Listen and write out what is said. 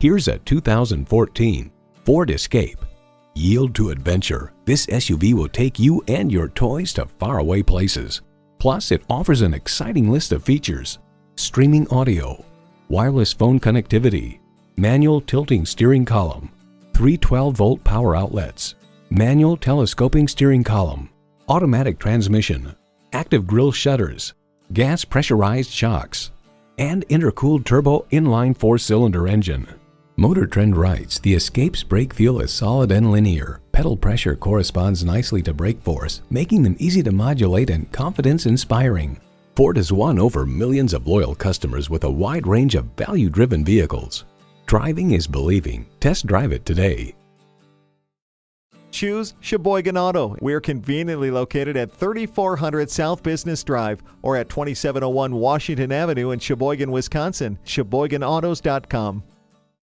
Here's a 2014 Ford Escape. Yield to adventure. This SUV will take you and your toys to faraway places. Plus, it offers an exciting list of features: streaming audio, wireless phone connectivity, manual tilting steering column, 3 12-volt power outlets, manual telescoping steering column, automatic transmission, active grille shutters, gas pressurized shocks, and intercooled turbo inline 4-cylinder engine. Motor Trend writes, the Escape's brake feel is solid and linear. Pedal pressure corresponds nicely to brake force, making them easy to modulate and confidence-inspiring. Ford has won over millions of loyal customers with a wide range of value-driven vehicles. Driving is believing. Test drive it today. Choose Sheboygan Auto. We're conveniently located at 3400 South Business Drive or at 2701 Washington Avenue in Sheboygan, Wisconsin. SheboyganAutos.com.